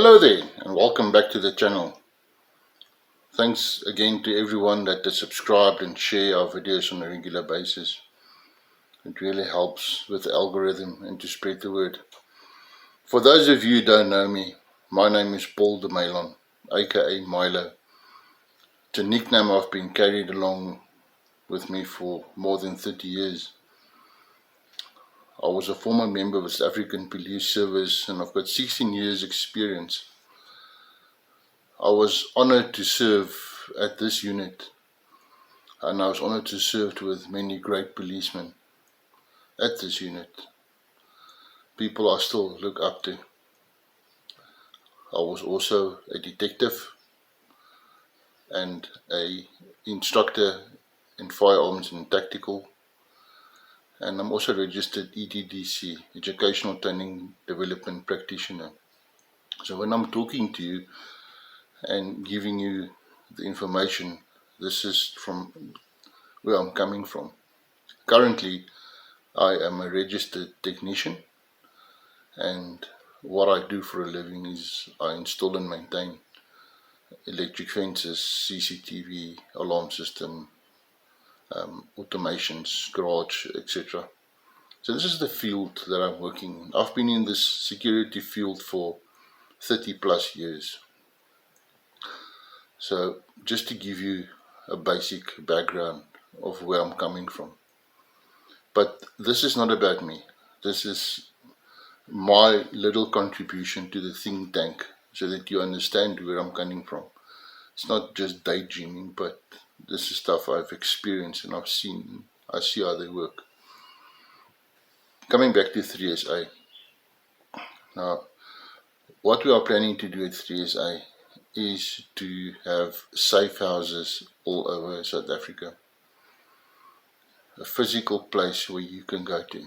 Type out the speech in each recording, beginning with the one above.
Hello there and welcome back to the channel. Thanks again to everyone that has subscribed and share our videos on a regular basis. It really helps with the algorithm and to spread the word. For those of you who don't know me, my name is Paul de Melon, aka Milo. It's a nickname I've been carried along with me for more than 30 years. I was a former member of the South African Police Service and I've got 16 years experience. I was honoured to serve at this unit, and I was honoured to serve with many great policemen at this unit. People I still look up to. I was also a detective and a instructor in firearms and tactical, and I'm also registered ETDC, Educational Training Development Practitioner. So when I'm talking to you and giving you the information, this is from where I'm coming from. Currently, I am a registered technician, and what I do for a living is I install and maintain electric fences, CCTV, alarm system, automations, garage, etc. So this is the field that I'm working in. I've been in this security field for 30 plus years. So just to give you a basic background of where I'm coming from. But this is not about me. This is my little contribution to the think tank so that you understand where I'm coming from. It's not just daydreaming, but this is stuff I've experienced and I've seen. I see how they work. Coming back to 3SA. Now, what we are planning to do at 3SA is to have safe houses all over South Africa. A physical place where you can go to.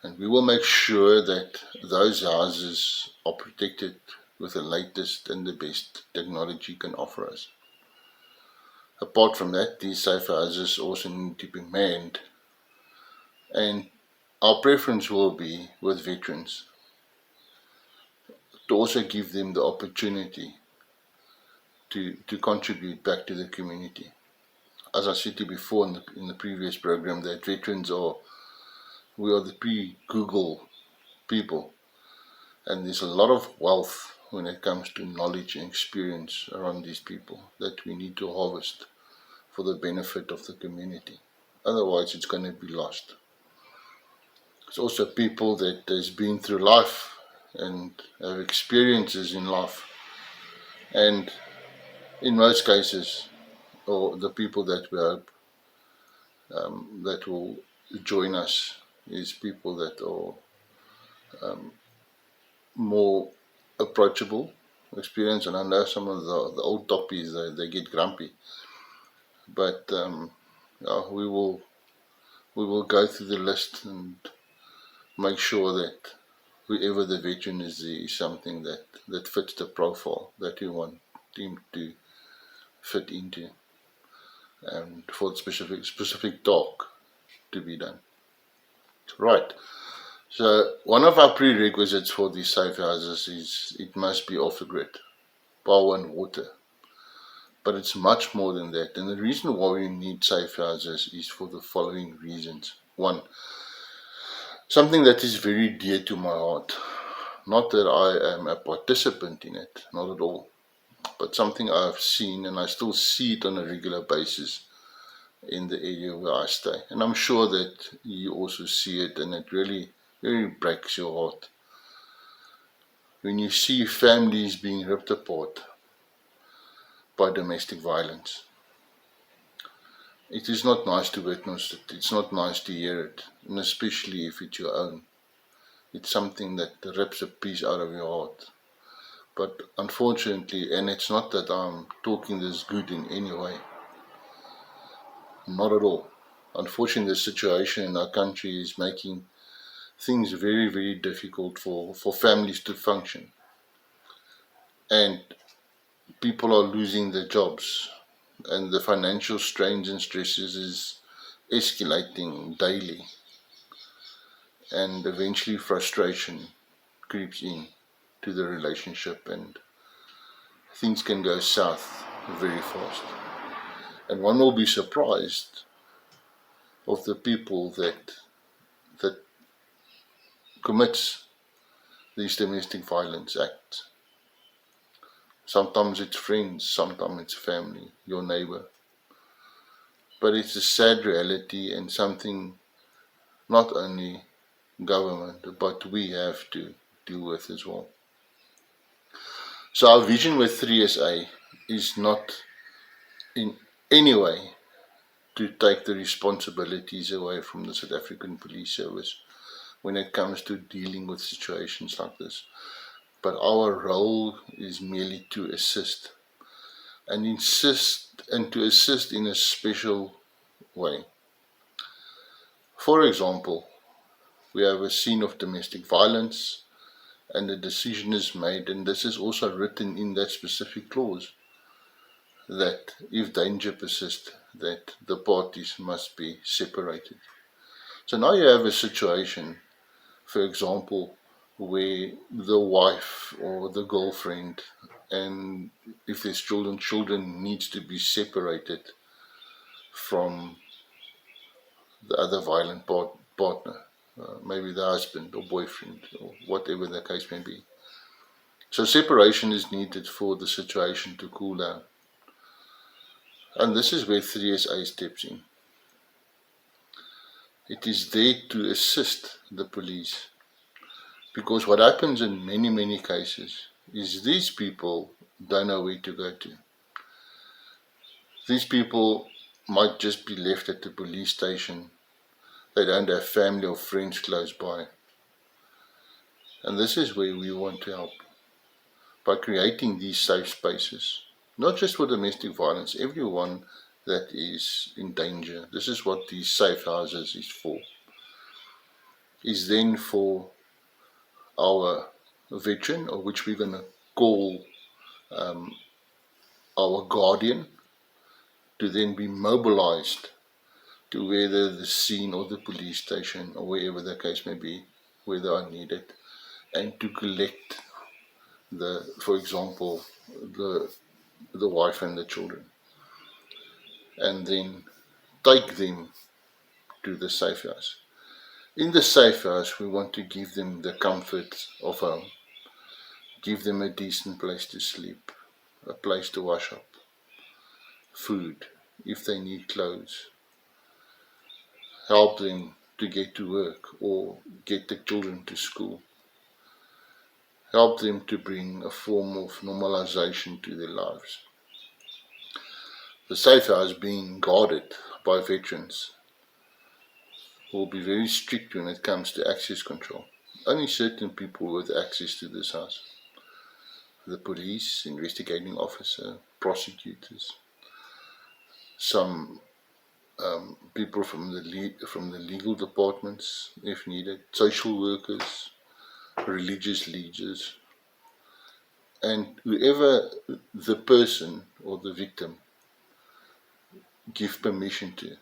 And we will make sure that those houses are protected with the latest and the best technology can offer us. Apart from that, these safe houses also need to be manned, and our preference will be with veterans to also give them the opportunity to contribute back to the community. As I said to you before in the previous program, that veterans we are the pre-Google people, and there's a lot of wealth when it comes to knowledge and experience around these people that we need to harvest for the benefit of the community. Otherwise it's going to be lost. It's also people that has been through life and have experiences in life, and in most cases, or the people that we hope that will join us is people that are more approachable experience. And I know some of the old toppies, they get grumpy, but yeah, we will go through the list and make sure that whoever the veteran is something that fits the profile that we want him to fit into, and for the specific talk to be done. Right. So one of our prerequisites for these safe houses is it must be off the grid, power and water. But it's much more than that. And the reason why we need safe houses is for the following reasons. One, something that is very dear to my heart. Not that I am a participant in it, not at all. But something I've seen, and I still see it on a regular basis in the area where I stay. And I'm sure that you also see it, and it really breaks your heart when you see families being ripped apart by domestic violence. It is not nice to witness it. It's not nice to hear it, and especially if it's your own. It's something that rips a piece out of your heart. But unfortunately, and it's not that I'm talking this good in any way, not at all. Unfortunately, the situation in our country is making things very difficult for families to function, and people are losing their jobs, and the financial strains and stresses is escalating daily, and eventually frustration creeps in. to the relationship, and things can go south very fast. And one will be surprised of the people that commits these domestic violence acts. Sometimes it's friends, sometimes it's family, your neighbor. But it's a sad reality, and something not only government, but we have to deal with as well. So our vision with 3SA is not in any way to take the responsibilities away from the South African Police Service when it comes to dealing with situations like this. But our role is merely to assist, and to assist in a special way. For example, we have a scene of domestic violence, and a decision is made, and this is also written in that specific clause, that if danger persists, that the parties must be separated. So now you have a situation, for example, where the wife or the girlfriend, and if there's children needs to be separated from the other violent partner, maybe the husband or boyfriend or whatever the case may be. So separation is needed for the situation to cool down. And this is where 3SA steps in. It is there to assist the police. Because what happens in many cases is these people don't know where to go to. These people might just be left at the police station. They don't have family or friends close by. And this is where we want to help, by creating these safe spaces, not just for domestic violence, everyone that is in danger. This is what these safe houses is for. Is then for our veteran, or which we're going to call our guardian, to then be mobilized to whether the scene or the police station or wherever the case may be, where they are needed, and to collect for example, the wife and the children, and then take them to the safe house. In the safe house, we want to give them the comfort of home, give them a decent place to sleep, a place to wash up, food, if they need clothes, help them to get to work or get the children to school, help them to bring a form of normalization to their lives. The safe house, being guarded by veterans, will be very strict when it comes to access control. Only certain people with access to this house. The police, investigating officer, prosecutors, some people from the legal departments, if needed, social workers, religious leaders, and whoever the person or the victim give permission to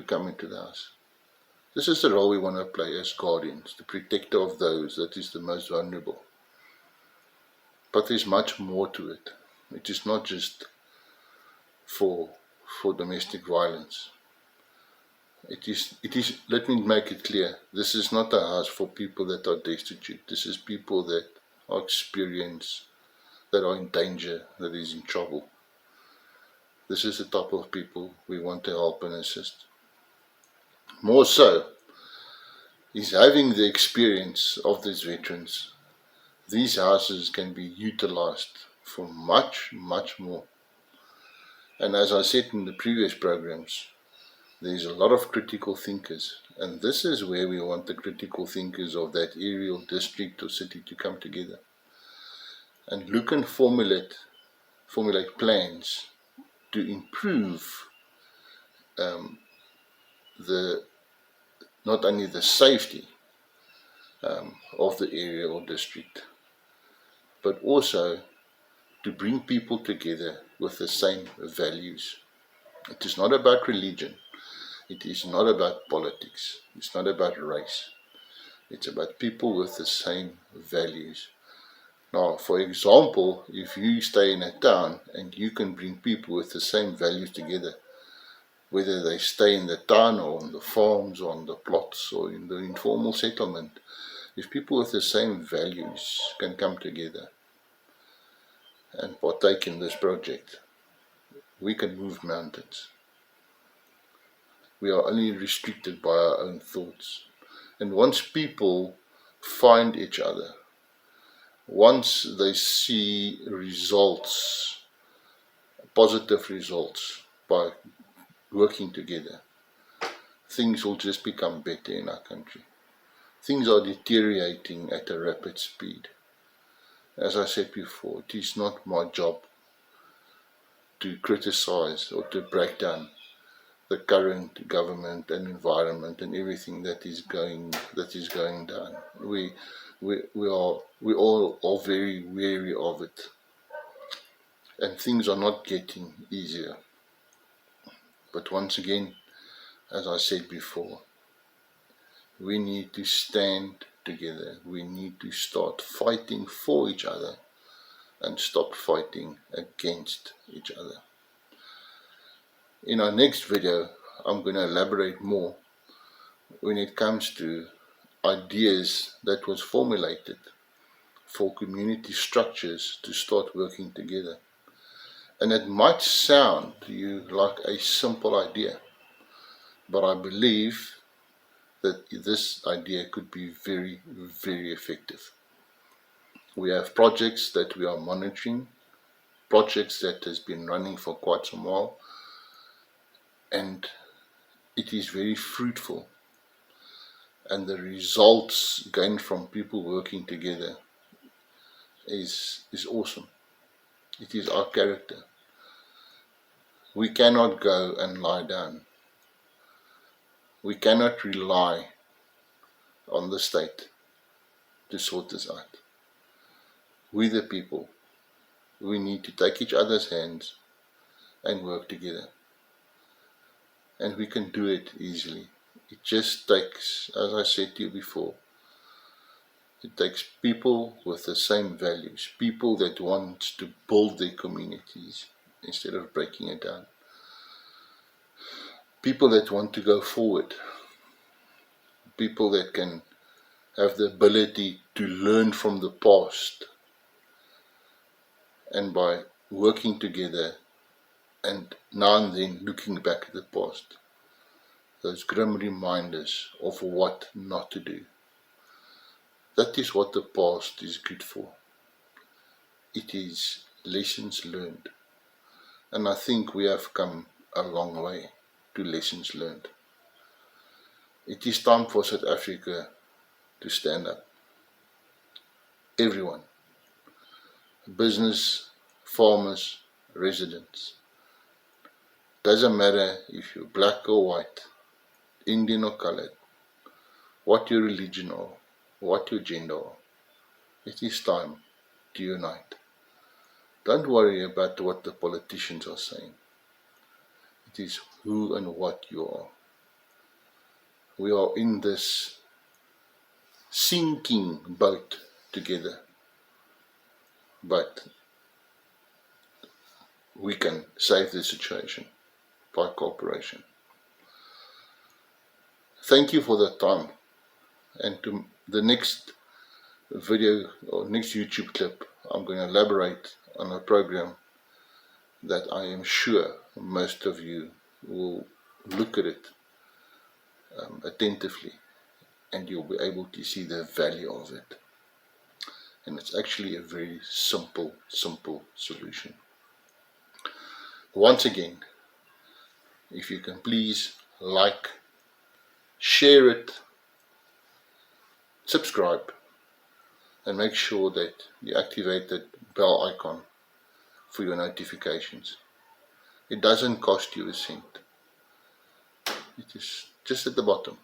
come into the house. This is the role we want to play as guardians, the protector of those that is the most vulnerable. But there's much more to it. It is not just for domestic violence. It is. Let me make it clear. This is not a house for people that are destitute. This is people that are experienced, that are in danger, that is in trouble. This is the type of people we want to help and assist. More so is having the experience of these veterans. These houses can be utilized for much more. And as I said in the previous programs, there's a lot of critical thinkers, and this is where we want the critical thinkers of that area or district or city to come together and look and formulate plans to improve not only the safety of the area or district, but also to bring people together with the same values. It is not about religion. It is not about politics. It's not about race. It's about people with the same values. Now, for example, if you stay in a town and you can bring people with the same values together, whether they stay in the town or on the farms or on the plots or in the informal settlement, if people with the same values can come together and partake in this project, we can move mountains. We are only restricted by our own thoughts. And once people find each other, once they see results, positive results by working together, things will just become better in our country. Things are deteriorating at a rapid speed. As I said before, it is not my job to criticize or to break down the current government and environment and everything that is going down. We all are very wary of it, and things are not getting easier. But once again, as I said before, we need to stand together. We need to start fighting for each other and stop fighting against each other. In our next video, I'm going to elaborate more when it comes to ideas that was formulated for community structures to start working together. And it might sound to you like a simple idea, but I believe that this idea could be very, very effective. We have projects that we are monitoring, projects that has been running for quite some while, and it is very fruitful. And the results gained from people working together is awesome. It is our character. We cannot go and lie down. We cannot rely on the state to sort this out. We the people, we need to take each other's hands and work together. And we can do it easily. It just takes, as I said to you before, it takes people with the same values, people that want to build their communities instead of breaking it down. People that want to go forward, people that can have the ability to learn from the past, and by working together and now and then looking back at the past, those grim reminders of what not to do. That is what the past is good for. It is lessons learned. And I think we have come a long way to lessons learned. It is time for South Africa to stand up. Everyone. Business, farmers, residents. Doesn't matter if you're black or white, Indian or colored, what your religion or what your gender are. It is time to unite. Don't worry about what the politicians are saying. It is who and what you are. We are in this sinking boat together, but we can save the situation by cooperation. Thank you for the time, and to the next video or next YouTube clip, I'm going to elaborate on a program that I am sure most of you will look at it attentively, and you'll be able to see the value of it. And it's actually a very simple solution. Once again, if you can please like, share it, subscribe, and make sure that you activate that bell icon for your notifications. It doesn't cost you a cent. It is just at the bottom.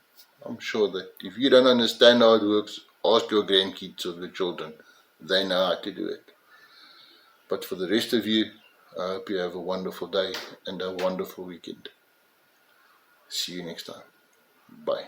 I'm sure that if you don't understand how it works, ask your grandkids or your children. They know how to do it. But for the rest of you, I hope you have a wonderful day and a wonderful weekend. See you next time. Bye.